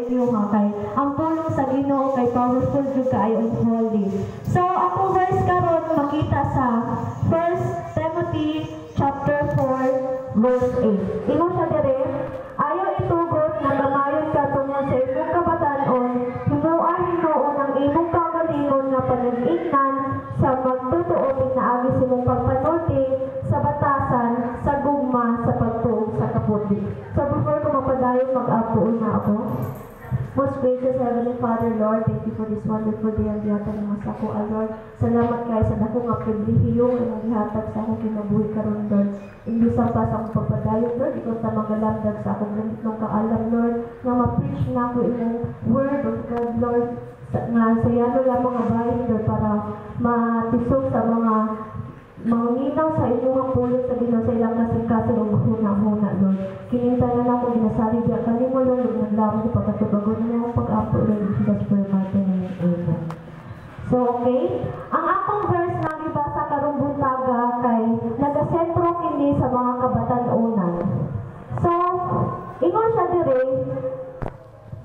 inyo ha kay ang pulong sa Ginoo kay powerful jud kaayo and holy. So atong verse karon makita sa 1 Timothy chapter 4 verse 8. Ingon siya dire, ayaw itugot na gamayon ka tungod sa imong kabatanon, himuan hinuon ang imong kagalingon nga panag-ignan sa magtotoo pinaagi sa imong pagpanulti sa batasan, sa gugma, sa pagtuog sa kaputi. So before ko mapadayon mag-apoy na ako. Most gracious Heavenly Father, Lord, thank you for this wonderful day ang gihatag mo sa ako, Lord. Salamat kayo sa dako nga pribilehiyo nga gihatag sa akong kinabuhi karon, Lord. Imbisang pa sa akong pagpadayon, Lord, ikaw sa magalamdag sa akong gamit ng kaalam, Lord, nga ma-preach na ako imong word of God, Lord, nga sayano lamang nga bayan, Lord, para matisog sa mga manguminaw sa inyong pulot sa Ginoo sa ilang kasing-kasing o mahuna-huna, Lord. Kinintay na ako, ginasali diya kanimo, Lord, huwag naglamang ko pagkatubagon na akong pag-apo, Lord, in Jesus' mighty name, amen. So, okay? Ang akong verse na ibasa karong buntaga kay nagasentro kini sa mga kabatan-unan. So, ingon siya dire,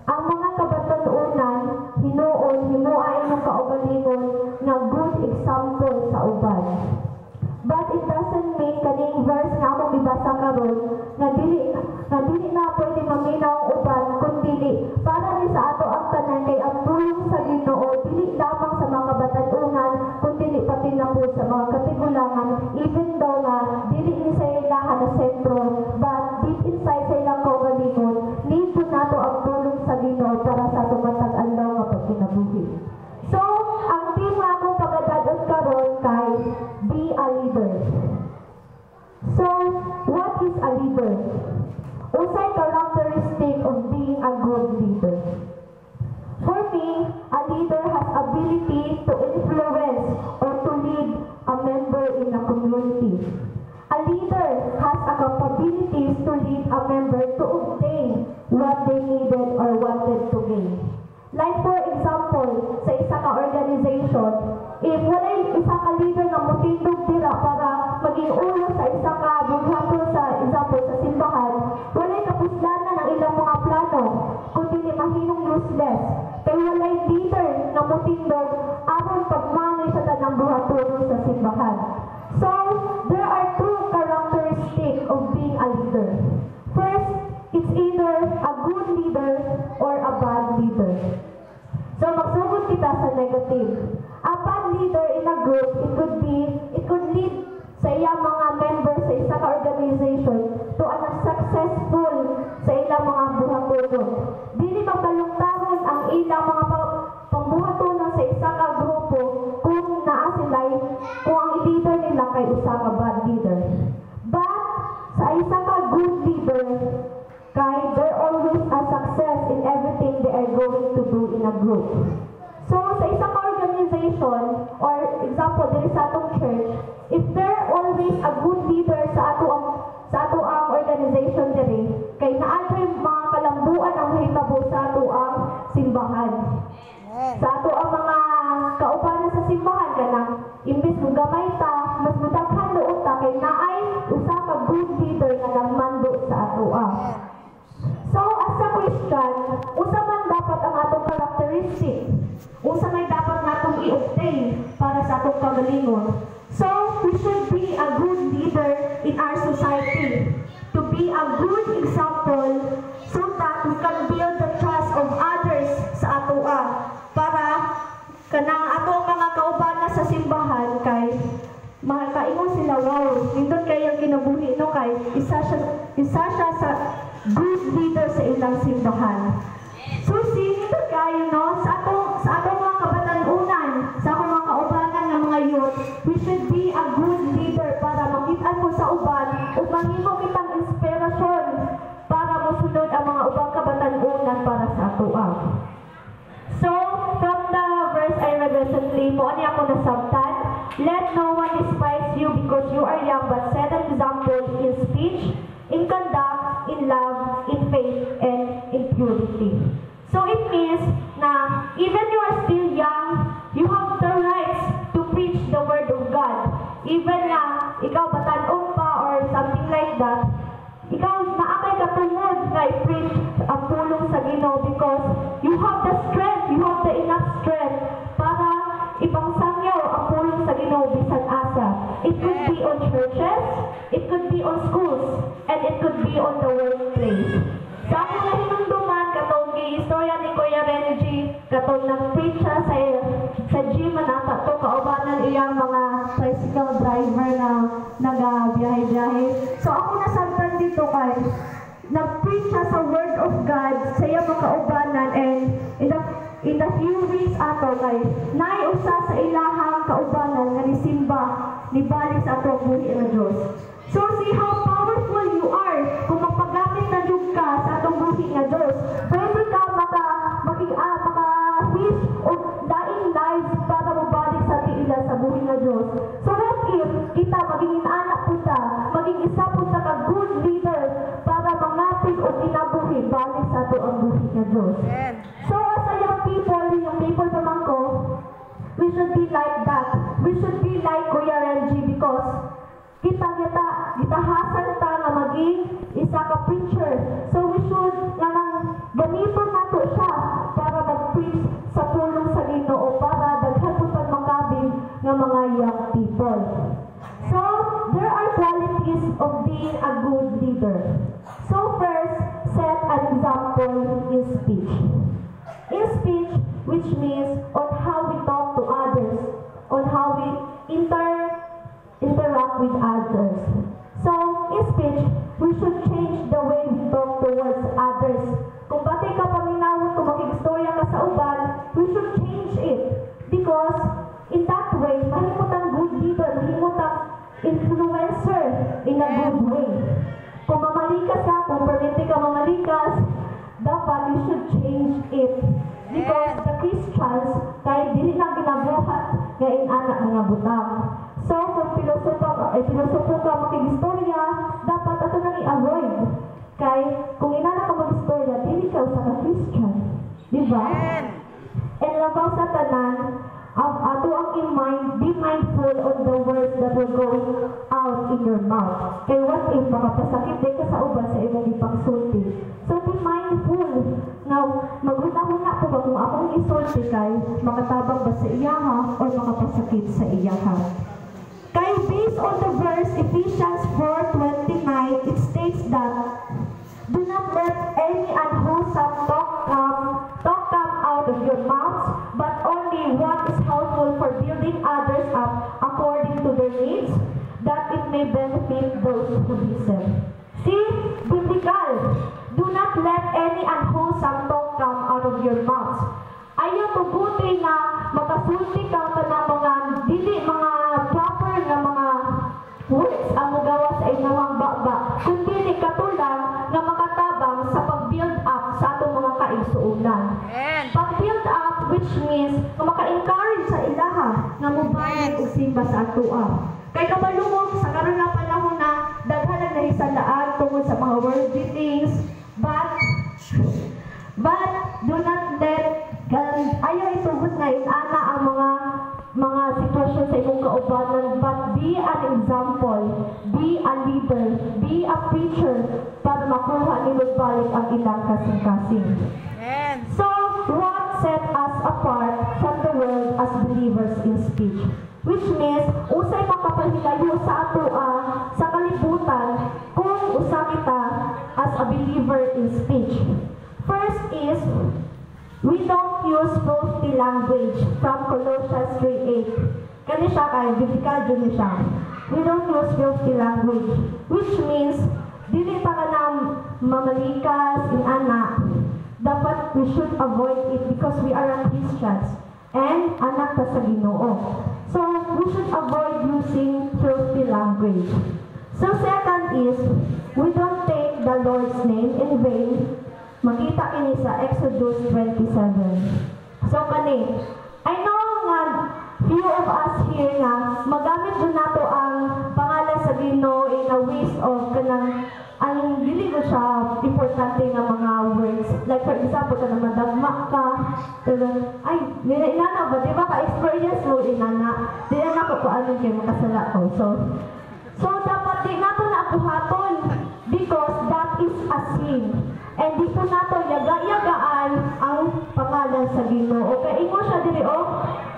ang mga kabatan-unan, hinuon, himuay ng kaugalingon na good example sa uban. But it doesn't mean kaning verse na akong ibasa karon na dili na pwede maminaw ang uban kundi para ni sa ato ang tanan kay ang pulong sa Ginoo dili lamang sa mga kabatan-unan kundi pati na po sa mga katigulangan, even though nga dili ni sa ilahan na sentro, but deep inside sa ilang kaugalingon need to nato ang pulong sa Ginoo para sa ato matag adlaw nga pagkinabuhi. So ang tema akong pagadadon karon kay be a leader. So, what is a leader? Unsay characteristic of being a good leader? For me, a leader has ability to influence or to lead a member in a community. A leader has a capability to lead a member to obtain what they needed or wanted to gain. Like for example, sa isa ka organization, if walay isa ka leader na motindog dira para maging ulo sa isa ka buhaton sa example sa simbahan, walay kapuslanan ang ilang mga plano, kundi mahinong useless. Kay walay leader na motindog aron pagmanay sa tanang buhaton sa simbahan. So, there are two characteristics of being a leader. First, it's either a good leader or a bad leader. So, magsugod kita sa negative. A bad leader in a group, it could lead sa iyang mga members sa isang organization to an unsuccessful sa ilang mga buhatonon. Dili magbalungtaron ang ilang mga pambuhatonon sa isang grupo kung naa sila, kung ang leader nila kay usa ka bad leader. But, sa isang good leader, kay there always a success in everything they are going to do in a group. So, sa isang organization, or example, there is atong church, if there always a good leader sa ato ang organization diri, kay naadre mga kalambuan ang mahitabo sa ato ang simbahan. Sa ato ang mga kaubanan sa simbahan kanang imbes kung gamay ta, mas mudaghan doon ta kay naay usa ka good leader nga nagmando sa ato ang. So, as a Christian, usa man dapat ang atong characteristic. Usa may dapat natong i-obtain para sa atong kagalingon. So, we should be a good leader in our society. To be a good example so that we can build the trust of others sa atoa. Para kanang atong mga kaubanan sa simbahan kay makaingon sila, wow, nindot kayo kinabuhi no kay isa siya sa good leader sa ilang simbahan. So, nindot kayo no sa atong mga kabatan-unan, sa atong mga kaubanan ng mga youth, we should be a good leader para makita mo sa uban ug mahimo kitang inspirasyon para mosunod ang mga ubang kabatan-unan para sa atoa. So, from the verse I read recently, mo ani ako nasabtan, let no one despise you because you are young, but set an example in speech, in conduct, in love, in faith, and in purity. So it means na even you are still young, you have the rights to preach the word of God. Even na ikaw batan-on pa or something like that, ikaw naakay katungod na i-preach ang pulong sa Ginoo because be on schools, and it could be on the workplace. Sa akong nahinumduman, katong istorya ni Kuya Renji, katong nag-preach siya sa gym na to kaubanan iyang mga tricycle driver na nagabiyahe-biyahe. So ako nasabtan dito kay nag-preach siya sa Word of God sa iyang mga kaubanan, and in the few weeks ato kay naiusa sa ilahang kaubanan nga nisimba ni balik sa ato buhi nga Dios. So see how powerful you are kung magpagamit na jud ka sa atong buhi nga Dios. Pwede ka maka-fish o daing lives para mabalik sa tiila sa buhi nga Dios. So what if kita maging anak po ta, maging isa po ta ka good leader para mangapit o kinabuhi balik sa ato ang buhi nga Dios. So as a young people, yung people naman ko, we should be like that. We should be like Kuya Renji because gitahasan ta nga maging isa ka preacher. So we should gamiton nato siya para mag-preach sa pulong sa Ginoo para daghan po pag makabig nga mga young people. So there are qualities of being a good leader. So first, set an example in speech. In speech, which means on how we talk to others, on how we interact with others. So, in speech, we should change the way we talk towards others. Kung pati ka paminawon, kung makikistorya ka sa uban, we should change it. Because, in that way, mahimutang good leader, mahimutang influencer in a good way. Kung mamalikas ka, kung permiti ka mamalikas, dapat you should change it. Because the Christians, kahit dili na ginabuhat, ngayon anak mga butang. So, kung pilosopo ka makigistorya, dapat ato nang i-avoid. Kay, kung inana ka mag-istorya, dili ka usa ka Christian. Diba? And labaw sa tanan, ato ang in-mind, be mindful of the words that will go out in your mouth. Kay what if makapasakit din ka sa uban sa imong ipangsulti. So be mindful. Now, maghuna-huna po ba kung akong isulti kay makatabang ba sa iyaha o makapasakit sa iyaha. Kay based on the verse Ephesians 4:29, it states that do not let any unwholesome talk come out of your mouths, but only what is helpful for building others up according to their needs, that it may benefit those who listen. See, biblical. Do not let any unwholesome talk come out of your mouths. Ayaw tubuti na makasulti ka na mga dili mga proper na mga words ang magawa sa inyong baba. Kundi ni katulang na makatabang sa pag-build up sa atong mga kaigsuunan. Pag-build up, which means maka-encourage sa ilaha na mubayad og simba sa atoa. Kay kabalungog sa karon nga panahon na daghan ang nahisalaan tungod sa mga worldly things, but do not let ayaw itugod na inana ang mga sitwasyon sa imong kaubanan, but be an example, be a leader, be a preacher para makuha nila balik ang ilang kasing-kasing. So, what set us apart from the world as believers in speech? Which means, usay makapahilayo sa atoa sa kalibutan kung usa kita as a believer in speech. First is, we don't use filthy language from Colossians 3:8. Kani siya kay biblical dun siya. We don't use filthy language, which means dili pa ka na mamalikas in anak. Dapat we should avoid it because we are Christians and anak ta sa Ginoo. So we should avoid using filthy language. So second is, we don't take the Lord's name in vain. Makita ini sa Exodus 27. So kani, I know nga few of us here nga magamit din nato ang pangalan sa Ginoo in a ways of kanang ang dili ko siya importante nga mga words. Like for example, kanang madagma ka, ay, inana ba? Di ba ka-experience mo inana? Di na ko ano kayo makasala ko. So dapat di nato na apuhaton because that is a sin. And di po nato yaga-yagaan ang pangalan sa Ginoo. Kaya ingo siya diri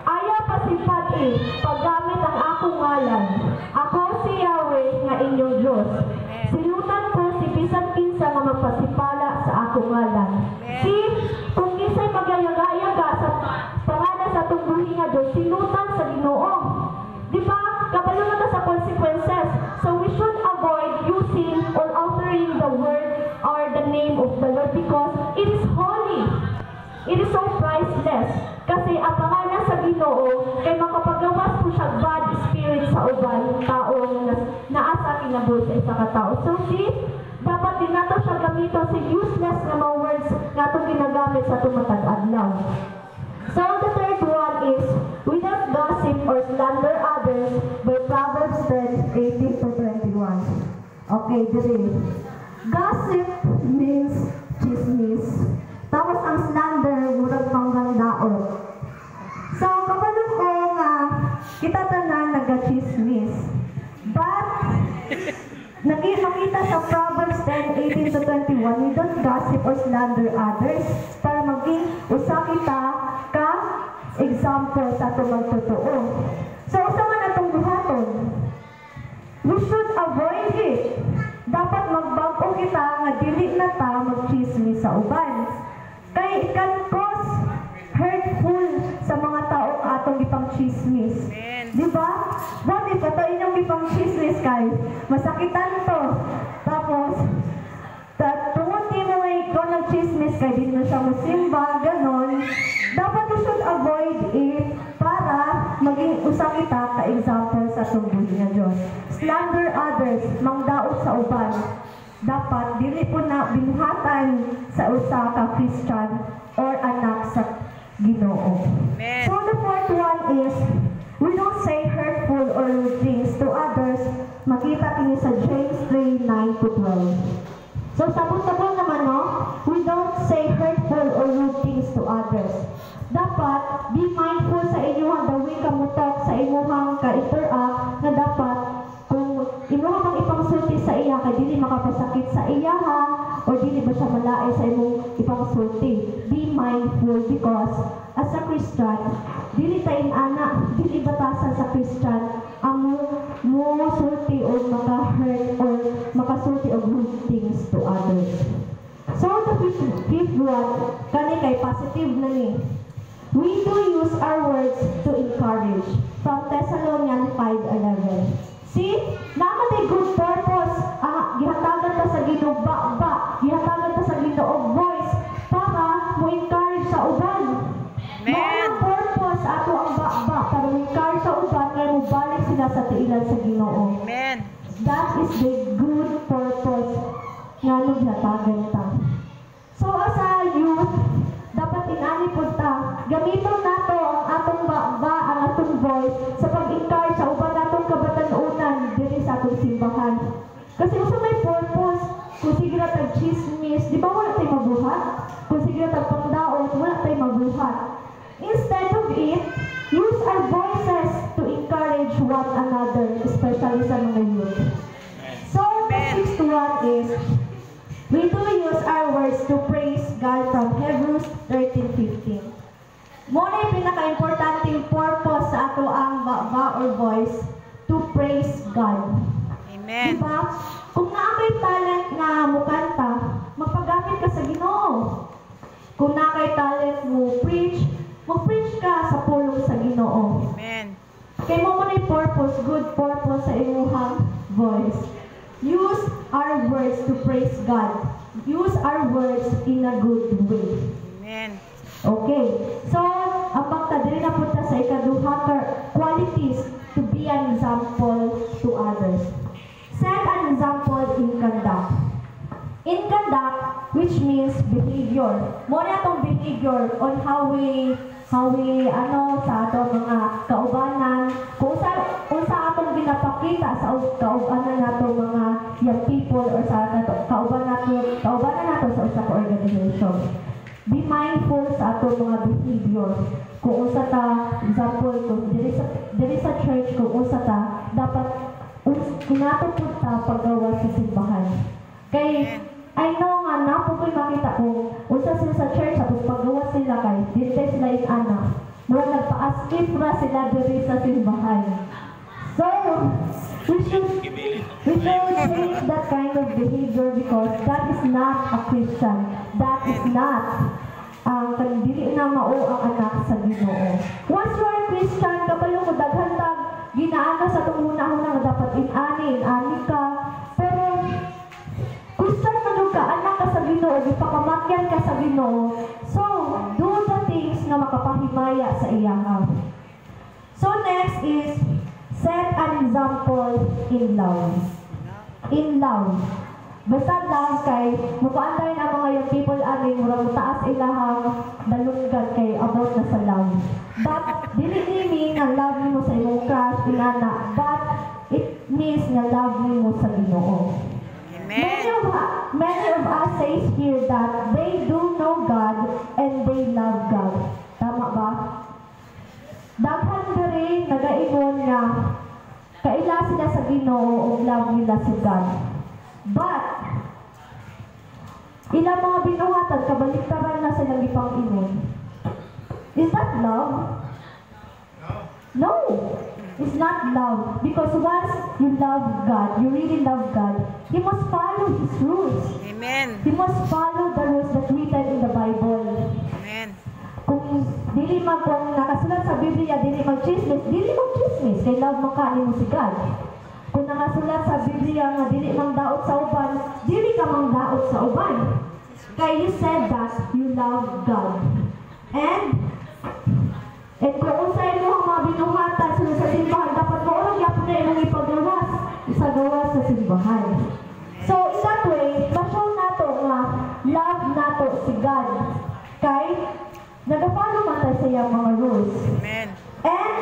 ayaw pasipati paggamit ang akong ngalan. Ako si Yahweh nga inyong Diyos. Dios. Silutan ko si bisan kinsa nga magpasipala sa akong ngalan. Si kung kinsay magyayaga-yaga sa pangalan sa atong buhi nga Dios, silutan sa Ginoo. Di ba? Kabalo na ta sa consequences. So we should avoid using or altering the word or the name of the Lord because it is holy. It is so priceless. Kasi ang pangalan sa Ginoo kay makapagawas po siya bad spirit sa uban tao na naasa kinabuhi sa isa ka tao. So see, dapat din nato siya gamito sa useless na mga words nga itong ginagamit sa tumatag adlaw. So the third one is, without gossip or slander others by Proverbs 10:18 to 21. Okay, diri. Gossip means chismis. Tapos ang slander, murag panggandaot. So, kapalo ko nga, kita tanan nag-chismis. But, makita sa Proverbs 10:18 to 21, we don't gossip or slander others para maging usa kita ka example sa itong magtotoo. So, usa man atong buhaton, we should avoid it. Dapat magbago kita nga dili na ta mag-chismis sa uban. Kay it can cause hurtful sa mga tao atong gipang chismis. Di ba? What if ito inyong gipang chismis kay masakitan to. Tapos, tungod di mo ay ikaw nag-chismis kay di na siya musimba, ganon. Dapat we should avoid it para maging usa kita ka-example sa tungkol nga Diyos. Slander others, mangdaot sa uban. Dapat dili po na binuhatan sa usa ka Christian or anak sa Ginoo. So the fourth one is, we don't say hurtful or rude things to others. Makita kini sa James 3:9 to 12. So sabot-sabot naman no, we don't say hurtful or rude things to others. Dapat be mindful sa inyong dawin kamutok sa inyong ka-interact na dapat kung inyong mang ipangsulti sa iya kay dili makapasakit sa iya ha or dili ba siya malaay sa imong ipangsulti. Be mindful because as a Christian, dili tayo anak, dili batasan sa Christian ang mo sulti o maka-hurt or makasulti of good things to others. So the fifth one, kani kay positive na ni. We do use our words to encourage. From Thessalonians 5:11. See, naman ay good purpose. Gihatagan ta sa Ginoo ba, gihatagan ta sa Ginoo voice para mo encourage sa uban. Ang purpose ato ang ba para mo encourage sa uban kaya mo balik sila sa tiilan sa Ginoo. Amen. That is the good purpose nga nung gihatagan ta. So as a youth, dapat inani po ta. Gamiton nato ang atong ba, ang atong voice sa pag-encourage sa uban natong kabatanunan diri sa atong simbahan. Kasi usa may purpose, kung sige na tag-chismis, di ba wala tayo mabuhat? Kung sige na tag-pangdaot, wala tayo mabuhat. Instead of it, use our voices to encourage one another, especially sa mga youth. So, the sixth one is, we do use our words to praise God from Hebrews 13:15. Muna yung pinaka-importanting purpose sa ato ang ba or voice to praise God. Amen. Diba? Kung naakay talent nga mukanta, magpagamit ka sa Ginoo. Kung naakay talent mo preach, mag-preach ka sa pulong sa Ginoo. Amen. Kaya mo muna yung purpose, good purpose sa inyong voice. Use our words to praise God. Use our words in a good way. Amen. Okay. So, ang pagtadiri na punta sa ikaduha qualities to be an example to others. Set an example in conduct. In conduct, which means behavior. Muna itong behavior on how we sa ato mga kaubanan, kung sa atong ginapakita sa kaubanan nato mga young people or sa kaubanan nato sa usa ka organization. Be mindful sa ato mga behavior. Kung usa ta, example, kung diri sa church, kung usa ta, dapat kung nato po ta paggawa sa simbahan. Kay I know nga na po ko'y makita ko, usa sila sa church, tapos paggawa sila kay, dito sila yung anak. Mura nagpa-askip na sila diri sa simbahan. So, we should hate that kind of behavior because that is not a Christian. That is not dili na mao ang anak sa Ginoo. Once you are Christian, kapalo mo daghan tag ginaana sa tunguna-una nga dapat inani ka. Pero Christian man ka, anak ka sa Ginoo, gipakamatyan ka sa Ginoo. So, do the things na makapahimaya sa iyaha. So next is set an example in love. In love. Basta lang kay mukaanday na mga young people ani murag taas ilahang dalunggan kay about na sa love. But dili mean na love mo sa imong crush inana, but it means na love mo sa Ginoo. Amen. Many of us says here that they do know God and they love God. Tama ba? Daghan diri nagaingon nga kaila sila sa Ginoo ug love nila sa God. But ilang mga binuhatan kabaliktaran na silang ipang-ingon. Is that love? No. It's not love. Because once you love God, you really love God, you must follow His rules. Amen. You must follow the rules that written in the Bible. Amen. Kung nakasulat sa Biblia, dili mag-chismis, kay love makani mo si God. Kung nakasulat sa Biblia nga dili mangdaot sa uban, dili ka mangdaot sa uban. Kaya you said that you love God. And kung unsay mo ang mga binuhatan sa simbahan, dapat mo ulang yapon na imong ipagawas sa gawas sa simbahan. So, in that way, ma-show nato nga love nato si God. Kay nag-follow man tayo sa iyang mga rules. Amen. And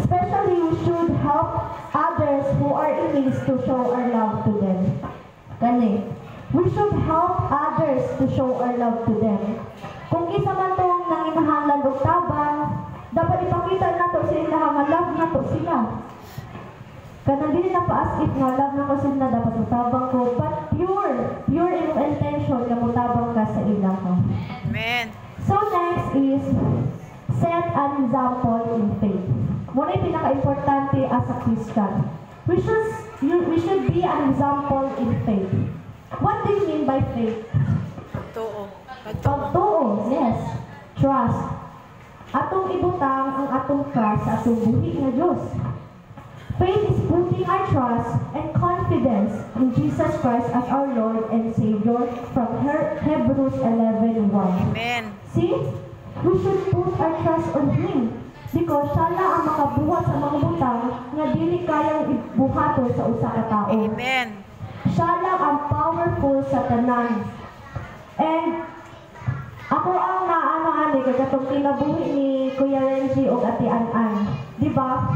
especially we should help others who are in need to show our love to them. Gani. We should help others to show our love to them. Kung isa man itong nanginahanglan o tabang, dapat ipakita nato sa ila nga love nato sila. Kanang dili na pa as if nga love na ko sila dapat utabang ko, but pure in intention na utabang ka sa ila ko. Amen. So next is set an example in faith. Muna yung pinaka-importante as a Christian. We should be an example in faith. What do you mean by faith? Pagtuo, yes. Trust. Atong ibutang ang atong trust sa atong buhi nga Diyos. Faith is putting our trust and confidence in Jesus Christ as our Lord and Savior from Hebrews 11:1. Amen. See? We should put our trust on Him because siya na ang makabuhat sa mga butang nga dili kayang ibuhaton sa usa ka tao. Amen. Siya lang ang powerful sa tanan. And ako ang naano-ani kagatong kinabuhi ni Kuya Renji o Ate An-An. Di ba?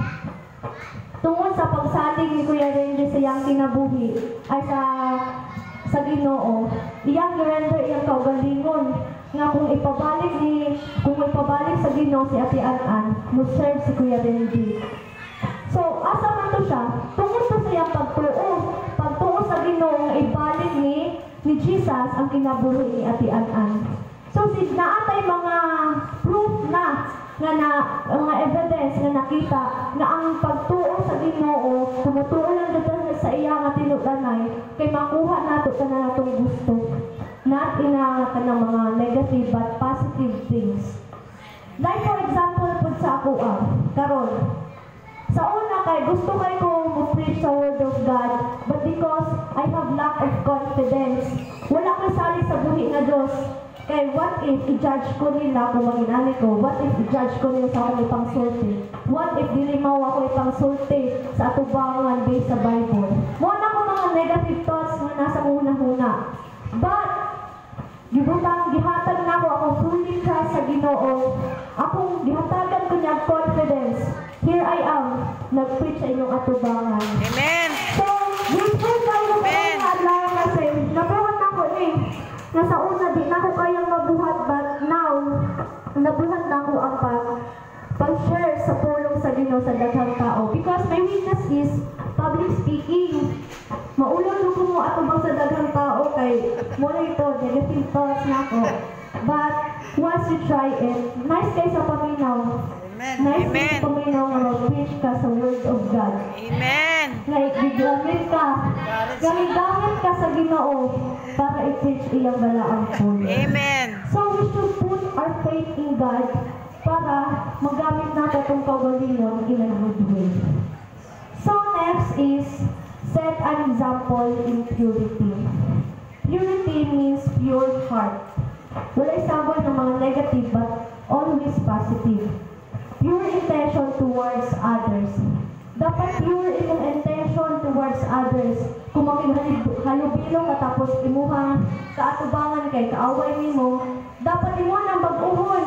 Tungod sa pagsalig ni Kuya Renji sa iyang kinabuhi ay sa Ginoo, iyang render iyang kaugalingon nga kung ipabalik sa Ginoo si Ate An-An, mo-serve si Kuya Renji. So, asa man to siya, tungod to sa iyang pagtuo sa Ginoo nga ibalik ni Jesus ang kinabuhi ni Ate An-An. So, naatay mga proof na mga evidence na nakita na ang pagtuo sa Ginoo, tumutuo lang dito sa iya nga tinudanay, kay makuha nato na natong gusto. Not in kanang mga negative but positive things. Like for example, pud sa ako karon. Sa una kay gusto kay ko mo-preach sa Word of God, but because I have lack of confidence, wala ko sali sa buhi nga Diyos. Kay what if i-judge ko nila kung maginani ko? What if i-judge ko nila sa akong ipangsulti? What if dili mao ako ipangsulti sa atubangan based sa Bible? Muna ko mga negative thoughts nga nasa una-una. But gihatag na ako fully trust sa Ginoo. Akong gihatagan ko niya confidence. Here I am, nag-preach sa inyong atubangan. Amen. So, grateful kayo ko na adlaw kasi nabuhat na ko nasa una di na ako kayang mabuhat, but now nabuhat na ako ang pag-share sa pulong sa Ginoo sa daghang tao. Because my weakness is public speaking. Maulong ko mo ato bang sa daghang tao kay muna ito, negative thoughts na ako. But once you try it, nice kayo sa paminaw. Amen. Nice Amen. thing paminaw nga mag-preach ka sa Word of God. Amen. Like, gigamit ka. Gamit ka sa Ginoo para i-preach iyang balaang pulo. Amen. So, we should put our faith in God para magamit natin itong kagalingon in a good way. So, next is set an example in purity. Purity means pure heart. Wala isabol ng mga negative but always positive. Pure intention towards others. Dapat pure imong intention towards others. Kung makighalubilo ka tapos imuhang kaatubangan kay kaaway nimo, dapat imo nang bag-uhon.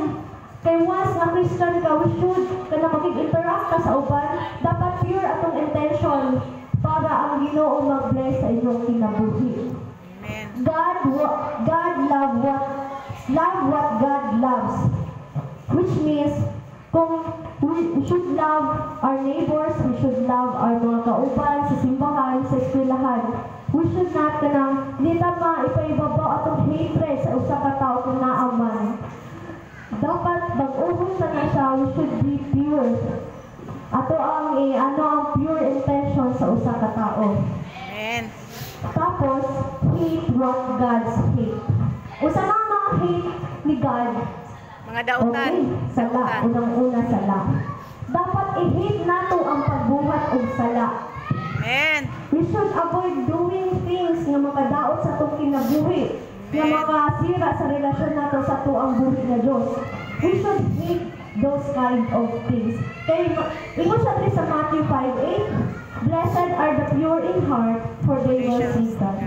Kay once na Christian ka, we should kana makig-interact ka sa uban, dapat pure atong intention para ang Ginoo mag-bless sa inyong kinabuhi. Amen. God love what God loves, which means kung we should love our neighbors, we should love our mga kauban sa simbahan, sa eskwelahan. We should not kanang nitama ipaibabaw atong hatred sa usa ka tawo kung naaman. Dapat bag-uhon sa na siya, we should be pure. Ato ang ang pure intention sa usa ka tawo. Amen. Tapos, hate what God's hate. Usa na ang mga hate ni God. Mga dautan. Okay, sala. Unang-una sala. Dapat i-hate nato ang pagbuhat og sala. Amen. We should avoid doing things nga makadaot sa itong kinabuhi, nga makasira sa relasyon nato sa tuang buhi na Diyos. We should hate those kind of things. Kaya, ingon siya sa Matthew 5:8, Blessed are the pure in heart, for they will see God.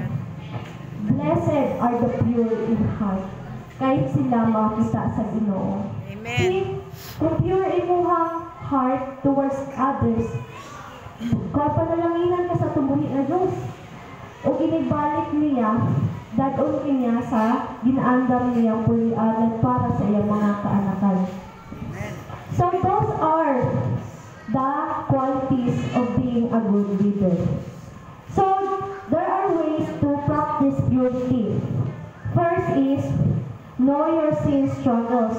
Blessed are the pure in heart, kahit sila makita sa Ginoo. Amen. See, kung pure imuhang heart towards others, kung panalanginan ka sa tumuhi na Diyos, o inigbalik niya, dadon niya sa ginaandam niyang pulianan para sa iyang mga kaanakan. So those are the qualities of being a good leader. So there are ways to practice purity. First is know your sin struggles.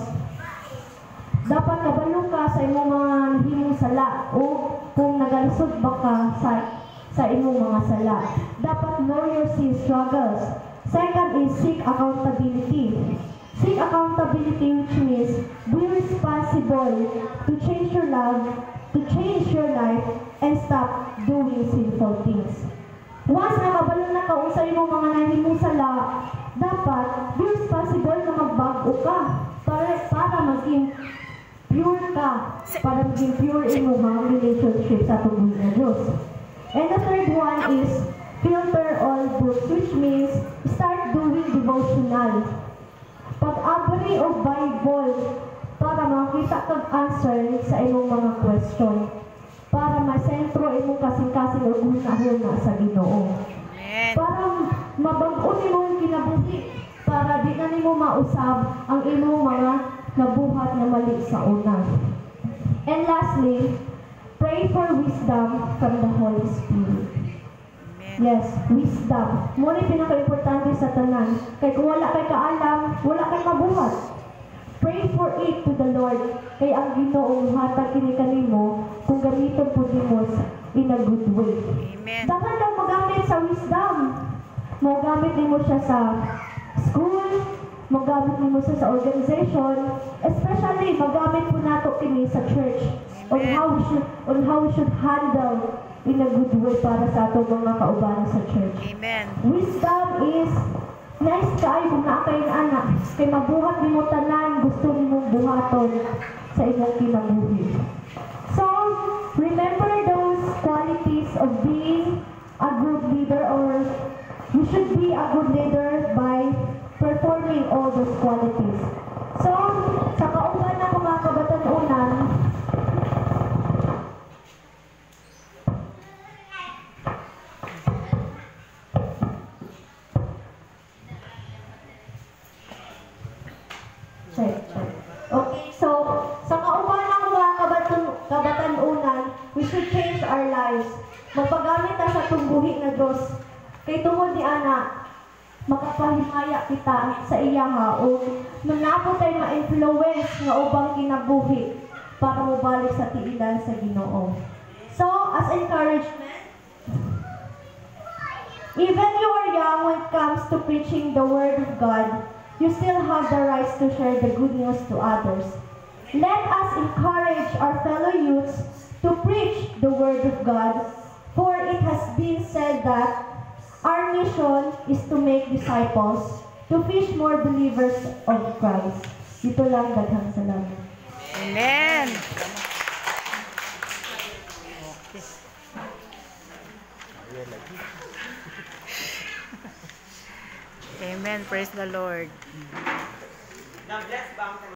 Dapat kabalo ka sa imong mga nahimong sala o kung nagalisod ba ka sa imong mga sala. Dapat know your sin struggles. Second is seek accountability. Seek accountability, which means be responsible to change your life and stop doing sinful things. Once nakabalo na ka sa imong mga nahimong sala, dapat be responsible na magbago ka para maging pure ka, para maging pure imong relationship sa tubuhin na Diyos. And the third one is filter all books, which means start doing devotional. Pag-abri o Bible para makita kag answer sa imong mga question, para masentro imong kasing-kasing o guna-guna sa Ginoo. Amen. Para mabag-o imong kinabuhi, para di na nimo mausab ang imong mga nabuhat na mali sa una. And lastly, pray for wisdom from the Holy Spirit. Yes, wisdom. Muna pinaka-importante sa tanan. Kaya kung wala kay kaalam, wala kay mabuhat. Pray for it to the Lord. Kaya ang Ginoo hatag kini kanimo kung gamiton pud nimo in a good way. Amen. Dapat lang magamit sa wisdom. Magamit nimo siya sa school, magamit nimo siya sa organization, especially magamit po nato kini sa church on how we should handle in a good way para sa atong mga kaubanan sa church. Amen. Wisdom is nice kayo kung naakayin anak. Kay mabuhat nimo tanan, gusto nimo buhaton sa imong kinabuhi. So, remember those qualities of being a good leader, or you should be a good leader by performing all those qualities. So, sa kauban na mga kabatanunan, okay, so sa kauban ng mga kabatanunan, we should change our lives. Magpagamit ta sa tungbuhi na Diyos. Kay tungod ni Ana, makapahimaya kita sa iyaha o manapot tayo ma-influence nga ubang kinabuhi. para mabalik sa tiilan sa Ginoo. So, as encouragement, even you are young when it comes to preaching the Word of God, you still have the rights to share the good news to others. Let us encourage our fellow youths to preach the Word of God, for it has been said that our mission is to make disciples, to fish more believers of Christ. Dito lang, daghang salamat. Amen. Amen. Praise the Lord.